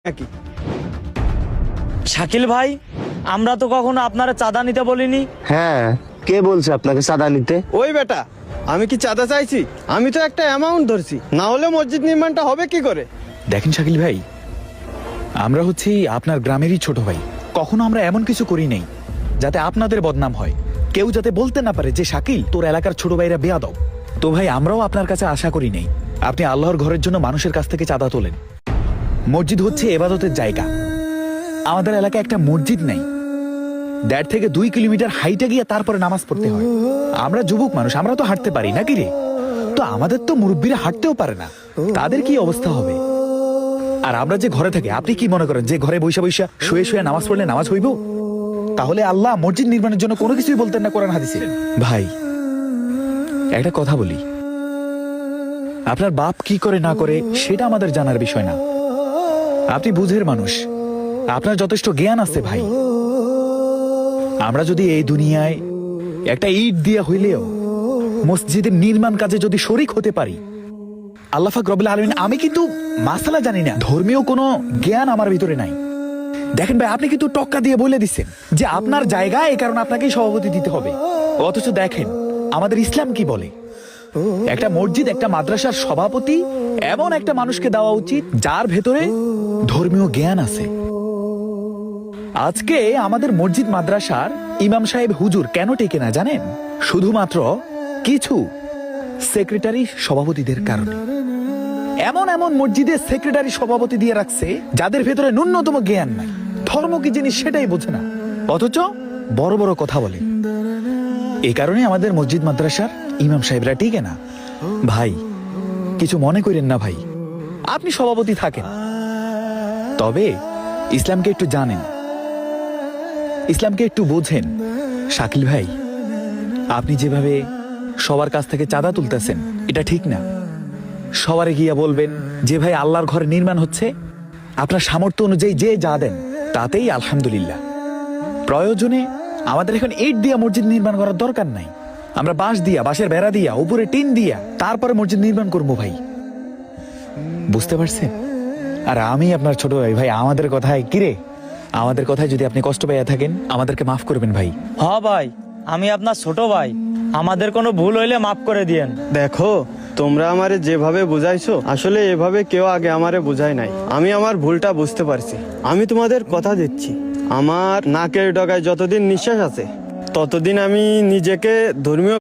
নাকি? শাকিল ভাই, আমরা তো কখনো আপনারা চাঁদা নিতে বলিনি। হ্যাঁ, কে বলছে আপনাকে চাঁদা নিতে? ওই বেটা, আমি কি চাঁদা চাইছি? আমি তো একটা অ্যামাউন্ট ধরছি, না হলে মসজিদ নির্মাণটা হবে কি করে? দেখেন শাকিল ভাই, আমরা হচ্ছি আপনার গ্রামেরই ছোট ভাই। কখনো আমরা এমন কিছু করি নাই যাতে আপনাদের বদনাম হয়, কেউ যাতে বলতে না পারে যে শাকিল তোর এলাকার ছোট ভাইরা বেয়াদব। তো ভাই, আমরাও আপনার কাছে আশা করি নাই আপনি আল্লাহর ঘরের জন্য মানুষের কাছ থেকে চাঁদা তোলেন। মসজিদ হচ্ছে ইবাদতের জায়গা। আমাদের এলাকায় একটা মসজিদ নাই, 1.5 থেকে 2 কিলোমিটার হাইটে গিয়ে তারপরে নামাজ পড়তে হয়। আমরা যুবক মানুষ, আমরা তো হাঁটতে পারি নাকি রে? তো আমাদের তো মুরব্বীরা হাঁটতেও পারে না, তাদের কি অবস্থা হবে? আর আমরা যে ঘরে থাকি, আপনি কি মনে করেন যে ঘরে বৈশা বৈশা শুয়ে শুয়ে নামাজ পড়লে নামাজ হইব? তাহলে আল্লাহ মসজিদ নির্মাণের জন্য কোনো কিছুই বলতেন না কোরআন হাদিসে। ভাই, একটা কথা বলি, আপনার বাপ কি করে না করে সেটা আমাদের জানার বিষয় না। আপনি বুঝের মানুষ, আপনার যথেষ্ট জ্ঞান আছে ভাই। আমরা যদি এই দুনিয়ায় একটা ইট দিয়া হইলেও মসজিদের নির্মাণ কাজে যদি শরিক হতে পারি, আল্লাহ পাক রব্বুল আলামিন, আমি কিন্তু মাসালা জানি না, ধর্মীয় কোনো জ্ঞান আমার ভিতরে নাই। দেখেন ভাই, আপনি কিন্তু টক্কা দিয়ে বলে দিচ্ছেন যে আপনার জায়গা, এই কারণে আপনাকেই সভাপতি দিতে হবে। অথচ দেখেন আমাদের ইসলাম কি বলে, একটা মসজিদ, একটা মাদ্রাসার সভাপতি এমন একটা মানুষকে দেওয়া উচিত যার ভেতরে ধর্মীয় জ্ঞান আছে। আজকে আমাদের মসজিদ মাদ্রাসার ইমাম সাহেব হুজুর কেন টেকে না জানেন? শুধুমাত্র কিছু সেক্রেটারি সভাপতিদের কারণে। এমন এমন মসজিদে সেক্রেটারি সভাপতি দিয়ে রাখছে যাদের ভেতরে ন্যূনতম জ্ঞান নাই, ধর্ম কি জিনিস সেটাই বোঝে না, অথচ বড় বড় কথা বলে। এই কারণে আমাদের মসজিদ মাদ্রাসার ইমাম সাহেবরা টিকে না। ভাই, কিছু মনে করেন না ভাই, আপনি সভাপতি থাকেন, তবে ইসলামকে একটু জানেন, ইসলামকে একটু বোঝেন। শাকিল ভাই, আপনি যেভাবে সবার কাছ থেকে চাঁদা তুলতেছেন এটা ঠিক না। সবারে গিয়া বলবেন যে ভাই আল্লাহর ঘরে নির্মাণ হচ্ছে, আপনার সামর্থ্য অনুযায়ী যে যা দেন তাতেই আলহামদুলিল্লাহ। প্রয়োজনে আমাদের এখন ইট দিয়া মসজিদ নির্মাণ করার দরকার নাই, আমরা বাঁশ দিয়া, বাঁশের বেড়া দিয়া, উপরে টিন দিয়া তারপরে মসজিদ নির্মাণ করবো ভাই। বুঝতে পারছেন? আর আমি আপনার ছোট ভাই, ভাই আমাদের কথায় কিরে, আমাদের কথায় যদি আপনি কষ্ট পেয়ে থাকেন আমাদেরকে মাফ করবেন ভাই। হ ভাই, আমি আপনার ছোট ভাই, আমাদের কোনো ভুল হইলে মাফ করে দিয়েন। দেখো, তোমরা আমারে যেভাবে বুঝাইছো, আসলে এভাবে কেউ আগে আমারে বুঝায় নাই। আমি আমার ভুলটা বুঝতে পারছি। আমি তোমাদের কথা দিচ্ছি, আমার নাকের ডগায় যতদিন নিঃশ্বাস আছে ততদিন আমি নিজেকে ধর্মীয়